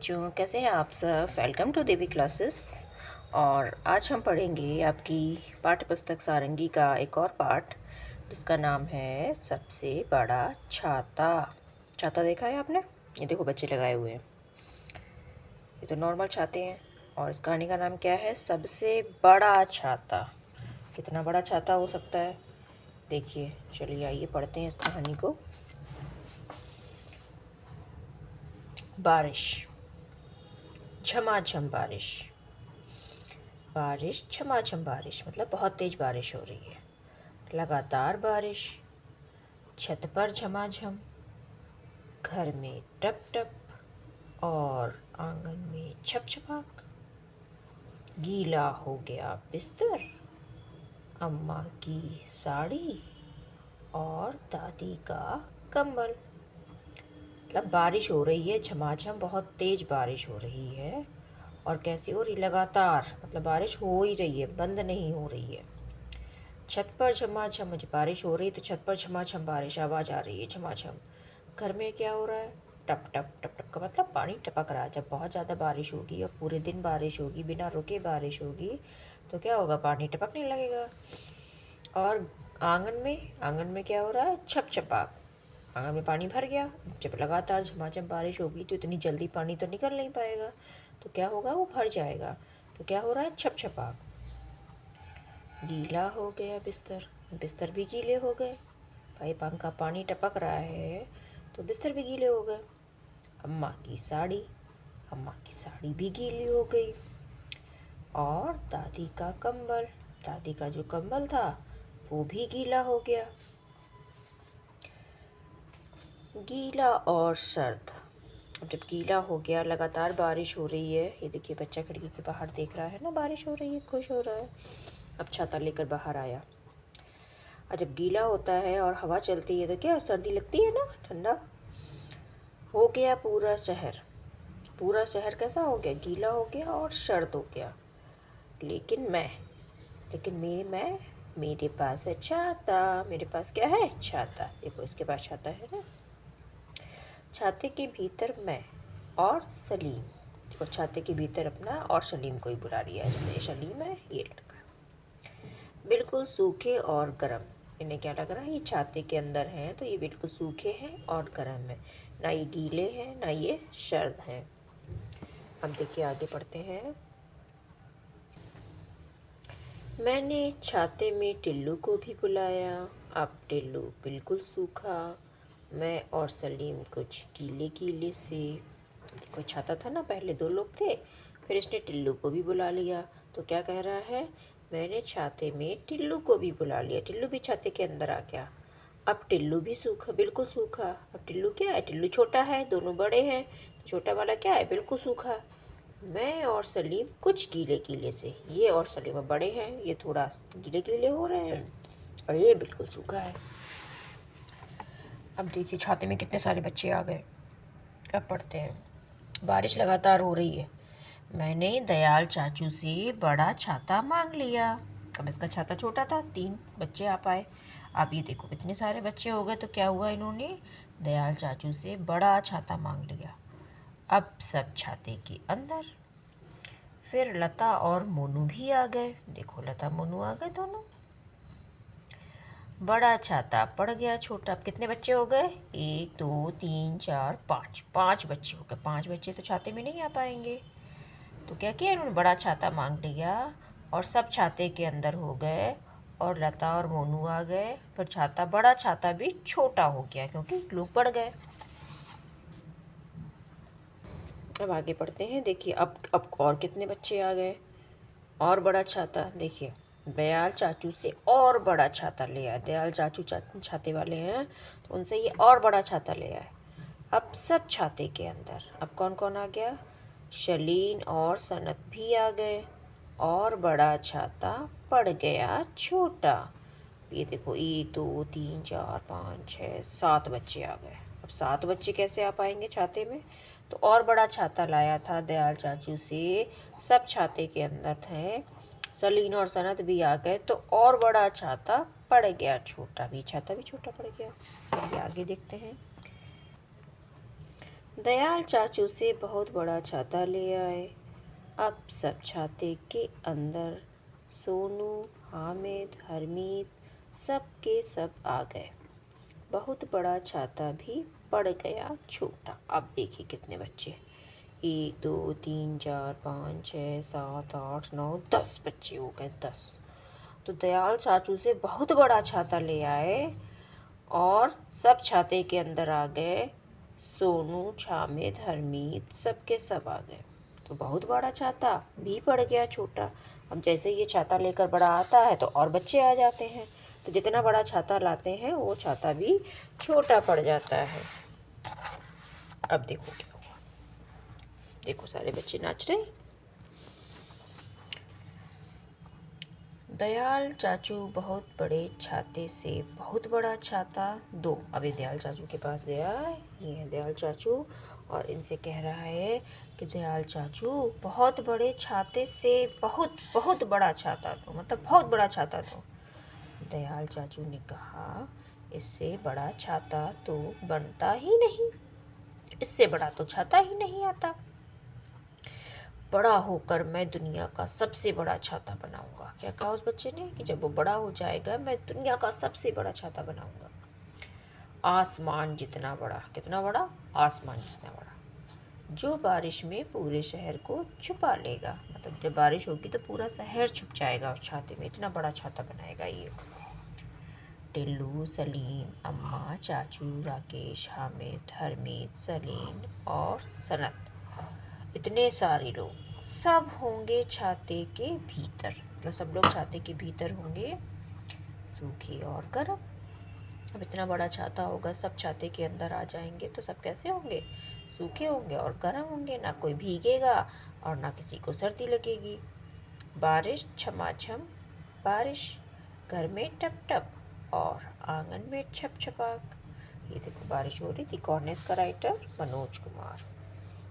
बच्चों, कैसे हैं आप सब। Welcome to Devi classes. और आज हम पढ़ेंगे आपकी पाठ्य पुस्तक सारंगी का एक और पाठ, जिसका नाम है सबसे बड़ा छाता। छाता देखा है आपने? ये देखो बच्चे लगाए हुए हैं। ये तो नॉर्मल छाते हैं और इस कहानी का नाम क्या है? सबसे बड़ा छाता। कितना बड़ा छाता हो सकता है? देखिए, चलिए आइए पढ़ते हैं इस कहानी को। बारिश, झमाझम बारिश। बारिश, झमाझम बारिश मतलब बहुत तेज बारिश हो रही है। लगातार बारिश, छत पर झमाझम, घर में टप टप और आंगन में छप छपाक। गीला हो गया बिस्तर, अम्मा की साड़ी और दादी का कंबल। मतलब बारिश हो रही है झमाझम, बहुत तेज बारिश हो रही है। और कैसी हो रही? लगातार, मतलब बारिश हो ही रही है, बंद नहीं हो रही है। छत पर झमाझम, मुझे बारिश हो रही है तो छत पर झमाझम बारिश, आवाज़ आ रही है झमाझम। घर में क्या हो रहा है? टप टप टप टप का मतलब पानी टपक रहा है। जब बहुत ज़्यादा बारिश होगी और पूरे दिन बारिश होगी, बिना रुके बारिश होगी, तो क्या होगा? पानी टपकने लगेगा। और आंगन में क्या हो रहा है? छप छपाक। आंगन में पानी भर गया। जब लगातार झमाझम बारिश होगी तो इतनी जल्दी पानी तो निकल नहीं पाएगा, तो क्या होगा? वो भर जाएगा। तो क्या हो रहा है? छप छपाक। गीला हो गया बिस्तर, बिस्तर भी गीले हो गए। भाई पंख का पानी टपक रहा है तो बिस्तर भी गीले हो गए। अम्मा की साड़ी भी गीली हो गई। और दादी का कंबल, दादी का जो कंबल था वो भी गीला हो गया। गीला और सर्द। अब जब गीला हो गया, लगातार बारिश हो रही है। ये देखिए बच्चा खिड़की के बाहर देख रहा है ना, बारिश हो रही है, खुश हो रहा है। अब छाता लेकर बाहर आया। और जब गीला होता है और हवा चलती है तो क्या सर्दी लगती है ना, ठंडा। हो गया पूरा शहर। पूरा शहर कैसा हो गया? गीला हो गया और सर्द हो गया। लेकिन मेरे पास है छाता। मेरे पास क्या है? छाता। देखो इसके पास छाता है ना। छाते के भीतर मैं और सलीम। देखो छाते के भीतर अपना और सलीम को ही बुला लिया इसने। सलीम है ये लड़का। बिल्कुल सूखे और गर्म। इन्हें क्या लग रहा है? ये छाते के अंदर हैं तो ये बिल्कुल सूखे हैं और गर्म है, ना ये गीले हैं ना ये सर्द हैं। अब देखिए आगे पढ़ते हैं। मैंने छाते में टिल्लू को भी बुलाया। अब टिल्लू बिल्कुल सूखा। मैं और सलीम कुछ गीले गीले से। देखो छाता था ना, पहले दो लोग थे, फिर इसने टिल्लू को भी बुला लिया। तो क्या कह रहा है? मैंने छाते में टिल्लू को भी बुला लिया। टिल्लू भी छाते के अंदर आ गया। अब टिल्लू भी सूखा, बिल्कुल सूखा। अब टिल्लू क्या है? टिल्लू छोटा है, दोनों बड़े हैं। छोटा वाला क्या है? बिल्कुल सूखा। मैं और सलीम कुछ गीले गीले से। ये और सलीम अब बड़े हैं, ये थोड़ा गीले गीले हो रहे हैं और ये बिल्कुल सूखा है। अब देखिए छाते में कितने सारे बच्चे आ गए। अब पढ़ते हैं। बारिश लगातार हो रही है। मैंने दयाल चाचू से बड़ा छाता मांग लिया। अब इसका छाता छोटा था, 3 बच्चे आ पाए। अब ये देखो इतने सारे बच्चे हो गए तो क्या हुआ? इन्होंने दयाल चाचू से बड़ा छाता मांग लिया। अब सब छाते के अंदर। फिर लता और मोनू भी आ गए। देखो लता मोनू आ गए दोनों। बड़ा छाता पड़ गया छोटा। अब कितने बच्चे हो गए? 1 2 3 4 5। 5 बच्चे हो गए। 5 बच्चे तो छाते में नहीं आ पाएंगे। तो क्या किया इन्होंने? बड़ा छाता मांग लिया और सब छाते के अंदर हो गए। और लता और मोनू आ गए। फिर छाता, बड़ा छाता भी छोटा हो गया क्योंकि लोग बढ़ गए। अब आगे पढ़ते हैं। देखिए अब और कितने बच्चे आ गए। और बड़ा छाता। देखिए दयाल चाचू से और बड़ा छाता ले आए। दयाल चाचू छाते वाले हैं तो उनसे ये और बड़ा छाता ले आए। अब सब छाते के अंदर। अब कौन कौन आ गया? शलीन और सनत भी आ गए। और बड़ा छाता पड़ गया छोटा। ये देखो 1 2 3 4 5 6 7 बच्चे आ गए। अब 7 बच्चे कैसे आ पाएंगे छाते में? तो और बड़ा छाता लाया था दयाल चाचू से। सब छाते के अंदर थे। सलीन और सनत भी आ गए तो और बड़ा छाता पड़ गया छोटा। भी छाता भी छोटा पड़ गया। आगे देखते हैं। दयाल चाचू से बहुत बड़ा छाता ले आए। अब सब छाते के अंदर सोनू, हामिद, हरमीत सब के सब आ गए। बहुत बड़ा छाता भी पड़ गया छोटा। अब देखिए कितने बच्चे, 1 2 3 4 5 6 7 8 9 10 बच्चे हो गए, 10। तो दयाल चाचू से बहुत बड़ा छाता ले आए और सब छाते के अंदर आ गए। सोनू, हामिद, हरमीत सब के सब आ गए। तो बहुत बड़ा छाता भी पड़ गया छोटा। अब जैसे ये छाता लेकर बड़ा आता है तो और बच्चे आ जाते हैं, तो जितना बड़ा छाता लाते हैं वो छाता भी छोटा पड़ जाता है। अब देखो क्या हुआ, देखो सारे बच्चे नाच रहे हैं। दयाल चाचू बहुत बड़े छाते से बहुत बड़ा छाता दो। अभी दयाल चाचू के पास गया है, ये है दयाल चाचू, और इनसे कह रहा है कि दयाल चाचू बहुत बड़े छाते से बहुत बहुत बड़ा छाता दो, मतलब बहुत बड़ा छाता दो। दयाल चाचू ने कहा, इससे बड़ा छाता तो बनता ही नहीं, इससे बड़ा तो छाता ही नहीं आता। बड़ा होकर मैं दुनिया का सबसे बड़ा छाता बनाऊंगा। क्या कहा उस बच्चे ने कि जब वो बड़ा हो जाएगा मैं दुनिया का सबसे बड़ा छाता बनाऊंगा। आसमान जितना बड़ा, कितना बड़ा? आसमान जितना बड़ा, जो बारिश में पूरे शहर को छुपा लेगा। मतलब जब बारिश होगी तो पूरा शहर छुप जाएगा उस छाते में, इतना बड़ा छाता बनाएगा ये। टिल्लू, सलीम, अम्मा, चाचू, राकेश, हामिद, हरमीत, सलीम और सनत, इतने सारे लोग सब होंगे छाते के भीतर। मतलब सब लोग छाते के भीतर होंगे, सूखे और गर्म। अब इतना बड़ा छाता होगा, सब छाते के अंदर आ जाएंगे तो सब कैसे होंगे? सूखे होंगे और गर्म होंगे। ना कोई भीगेगा और ना किसी को सर्दी लगेगी। बारिश छमाछम बारिश, घर में टप टप और आंगन में छप छपाक। ये देखो बारिश हो रही थी। कौन है इसका राइटर? मनोज कुमार।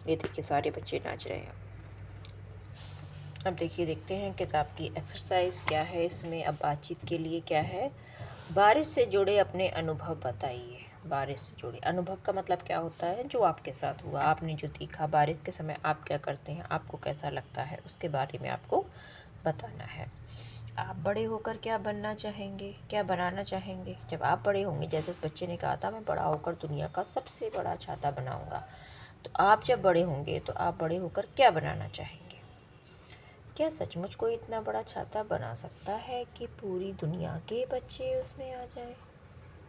ये देखिए सारे बच्चे नाच रहे हैं। अब देखिए, देखते हैं किताब की एक्सरसाइज क्या है इसमें। अब बातचीत के लिए क्या है? बारिश से जुड़े अपने अनुभव बताइए। बारिश से जुड़े अनुभव का मतलब क्या होता है? जो आपके साथ हुआ, आपने जो देखा, बारिश के समय आप क्या करते हैं, आपको कैसा लगता है, उसके बारे में आपको बताना है। आप बड़े होकर क्या बनना चाहेंगे, क्या बनाना चाहेंगे जब आप बड़े होंगे? जैसे इस बच्चे ने कहा था, मैं बड़ा होकर दुनिया का सबसे बड़ा छाता बनाऊंगा। तो आप जब बड़े होंगे तो आप बड़े होकर क्या बनाना चाहेंगे? क्या सचमुच कोई इतना बड़ा छाता बना सकता है कि पूरी दुनिया के बच्चे उसमें आ जाएं?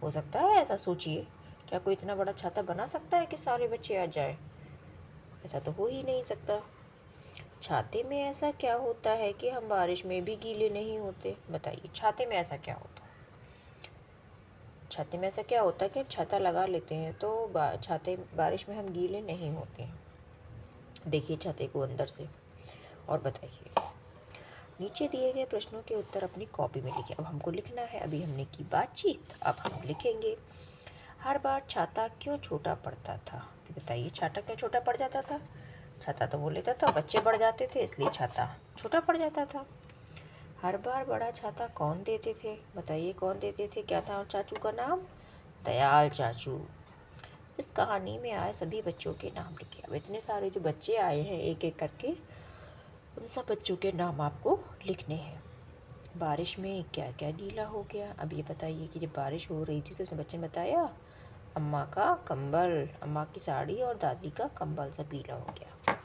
हो सकता है ऐसा? सोचिए, क्या कोई इतना बड़ा छाता बना सकता है कि सारे बच्चे आ जाएं? ऐसा तो हो ही नहीं सकता। छाते में ऐसा क्या होता है कि हम बारिश में भी गीले नहीं होते? बताइए, छाते में ऐसा क्या होता है? छाते में ऐसा क्या होता है कि हम छाता लगा लेते हैं तो छाते बारिश में हम गीले नहीं होते हैं? देखिए छाते को अंदर से और बताइए। नीचे दिए गए प्रश्नों के उत्तर अपनी कॉपी में लिखिए। अब हमको लिखना है, अभी हमने की बातचीत, अब हम लिखेंगे। हर बार छाता क्यों छोटा पड़ता था? बताइए, छाता क्यों छोटा पड़ जाता था? छाता तो वो लेता था, बच्चे बढ़ जाते थे, इसलिए छाता छोटा पड़ जाता था। हर बार बड़ा छाता कौन देते थे? बताइए कौन देते थे? क्या था चाचू का नाम? दयाल चाचू। इस कहानी में आए सभी बच्चों के नाम लिखिए। अब इतने सारे जो बच्चे आए हैं एक एक करके, उन सब बच्चों के नाम आपको लिखने हैं। बारिश में क्या क्या गीला हो गया? अब ये बताइए कि जब बारिश हो रही थी तो उसने बच्चे ने बताया, अम्मा का कंबल, अम्मा की साड़ी और दादी का कंबल सब गीला हो गया।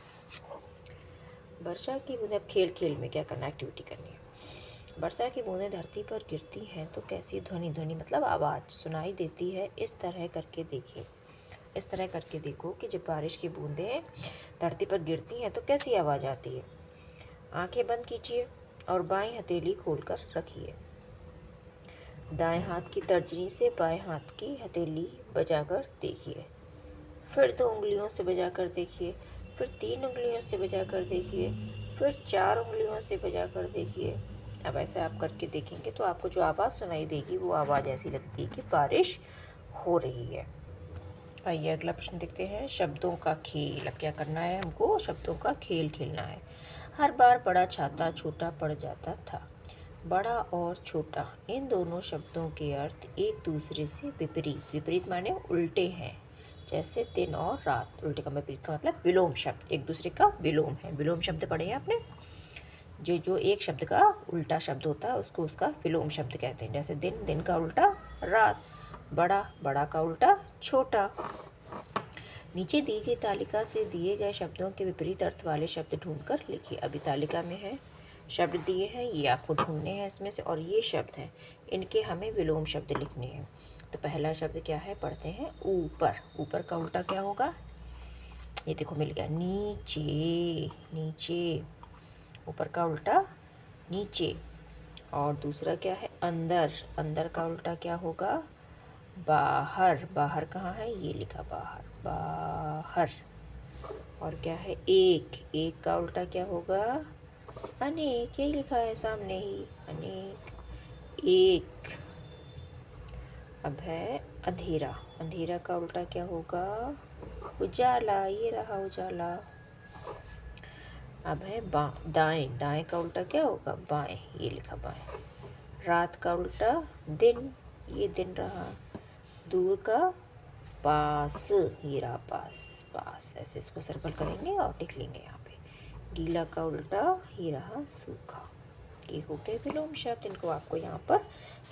वर्षा की बूंदें, अब खेल खेल में क्या करना, एक्टिविटी करनी है। वर्षा की बूंदें धरती पर गिरती हैं तो कैसी ध्वनि, ध्वनि मतलब आवाज़ सुनाई देती है? इस तरह करके देखिए, इस तरह करके देखो कि जब बारिश की बूंदें धरती पर गिरती हैं तो कैसी आवाज़ आती है। आंखें बंद कीजिए और बाएं हथेली खोलकर रखिए। दाएं हाथ की तर्जनी से बाएं हाथ की हथेली बजाकर देखिए। फिर 2 उंगलियों से बजाकर देखिए, फिर 3 उंगलियों से बजाकर देखिए, फिर 4 उंगलियों से बजाकर देखिए। अब ऐसे आप करके देखेंगे तो आपको जो आवाज़ सुनाई देगी वो आवाज़ ऐसी लगती है कि बारिश हो रही है। आइए अगला प्रश्न देखते हैं। शब्दों का खेल। अब क्या करना है हमको? शब्दों का खेल खेलना है। हर बार बड़ा छाता छोटा पड़ जाता था। बड़ा और छोटा, इन दोनों शब्दों के अर्थ एक दूसरे से विपरीत, विपरीत माने उल्टे हैं। जैसे दिन और रात। उल्टे का विपरीत का मतलब विलोम शब्द, एक दूसरे का विलोम है। विलोम शब्द पढ़े हैं आपने, जो एक शब्द का उल्टा शब्द होता है उसको उसका विलोम शब्द कहते हैं। जैसे दिन, दिन का उल्टा रात, बड़ा, बड़ा का उल्टा छोटा। नीचे दी गई तालिका से दिए गए शब्दों के विपरीत अर्थ वाले शब्द ढूंढकर लिखिए। अभी तालिका में है, शब्द दिए हैं, ये आपको ढूंढने हैं इसमें से, और ये शब्द हैं, इनके हमें विलोम शब्द लिखने हैं। तो पहला शब्द क्या है, पढ़ते हैं, ऊपर। ऊपर का उल्टा क्या होगा, ये देखो मिल गया, नीचे, नीचे। ऊपर का उल्टा नीचे। और दूसरा क्या है, अंदर। अंदर का उल्टा क्या होगा, बाहर। बाहर कहाँ है, ये लिखा बाहर, बाहर। और क्या है, एक। एक का उल्टा क्या होगा, अनेक। यही लिखा है सामने ही, अनेक, एक। अब है अंधेरा। अंधेरा का उल्टा क्या होगा, उजाला। ये रहा उजाला। अब है दाएं। दाएं का उल्टा क्या होगा, बाएं। ये लिखा बाएं। रात का उल्टा दिन, ये दिन रहा। दूर का पास, ये रहा पास, पास। ऐसे इसको सर्कल करेंगे और लिख लेंगे यहाँ पे। गीला का उल्टा ये रहा सूखा। ये हो गए विलोम शब्द, इनको आपको यहाँ पर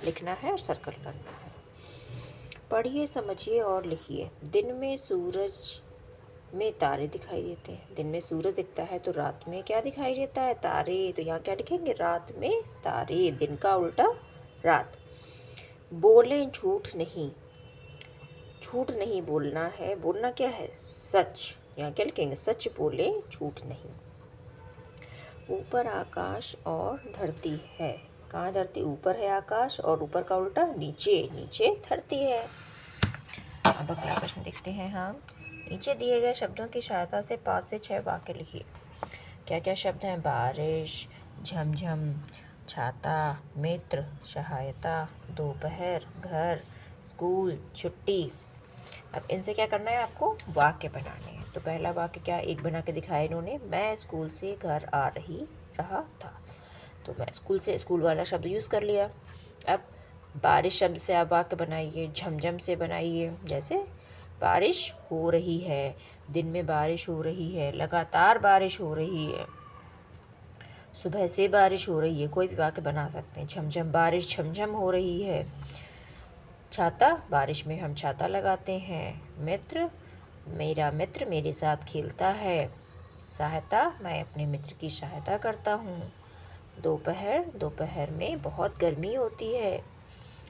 लिखना है और सर्कल करना है। पढ़िए, समझिए और लिखिए। दिन में सूरज में तारे दिखाई देते हैं। दिन में सूरज दिखता है तो रात में क्या दिखाई देता है, तारे। तो यहाँ क्या लिखेंगे, रात में तारे। दिन का उल्टा रात। बोलें झूठ नहीं, झूठ नहीं बोलना है। बोलना क्या है, सच। यहाँ क्या लिखेंगे, सच बोले, झूठ नहीं। ऊपर आकाश और धरती है। कहाँ धरती, ऊपर है आकाश, और ऊपर का उल्टा नीचे, नीचे धरती है। अब अगला प्रश्न देखते हैं हम। नीचे दिए गए शब्दों की सहायता से 5 से 6 वाक्य लिखिए। क्या क्या शब्द हैं, बारिश, झमझम, छाता, मित्र, सहायता, दोपहर, घर, स्कूल, छुट्टी। अब इनसे क्या करना है, आपको वाक्य बनाने हैं। तो पहला वाक्य क्या, एक बना के दिखाया इन्होंने, मैं स्कूल से घर आ रहा था। तो मैं स्कूल से, स्कूल वाला शब्द यूज़ कर लिया। अब बारिश शब्द से आप वाक्य बनाइए, झमझम से बनाइए। जैसे बारिश हो रही है, दिन में बारिश हो रही है, लगातार बारिश हो रही है, सुबह से बारिश हो रही है। कोई भी वाक्य बना सकते हैं। झमझम, बारिश झमझम हो रही है। छाता, बारिश में हम छाता लगाते हैं। मित्र, मेरा मित्र मेरे साथ खेलता है। सहायता, मैं अपने मित्र की सहायता करता हूँ। दोपहर, दोपहर में बहुत गर्मी होती है।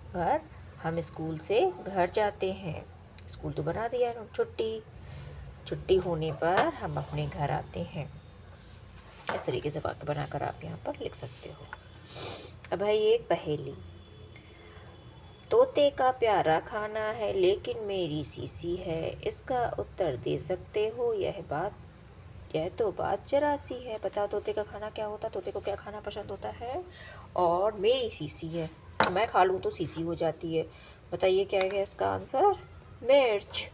घर, हम स्कूल से घर जाते हैं। स्कूल तो बना दिया। छुट्टी, छुट्टी होने पर हम अपने घर आते हैं। इस तरीके से वाक्य बनाकर आप यहाँ पर लिख सकते हो। अब है ये एक पहेली। तोते का प्यारा खाना है लेकिन मेरी सीसी है, इसका उत्तर दे सकते हो, यह तो बात जरा सी है। बताओ तोते का खाना क्या होता है, तोते को क्या खाना पसंद होता है, और मेरी सीसी है, मैं खा लूँ तो सीसी हो जाती है। बताइए क्या है इसका आंसर, मिर्च।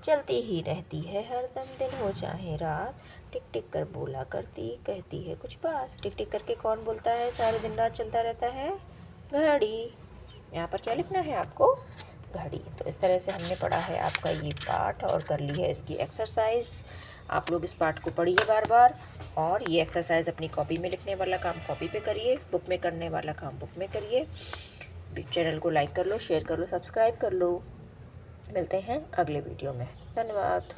चलती ही रहती है हरदम, दिन हो चाहे रात, टिक टिक कर बोला करती, कहती है कुछ बात। टिक टिक करके कौन बोलता है, सारे दिन रात चलता रहता है, घड़ी। यहाँ पर क्या लिखना है आपको, घड़ी। तो इस तरह से हमने पढ़ा है आपका ये पाठ और कर ली है इसकी एक्सरसाइज। आप लोग इस पाठ को पढ़िए बार बार, और ये एक्सरसाइज अपनी कॉपी में लिखने वाला काम कॉपी पे करिए, बुक में करने वाला काम बुक में करिए। चैनल को लाइक कर लो, शेयर कर लो, सब्सक्राइब कर लो। मिलते हैं अगले वीडियो में। धन्यवाद।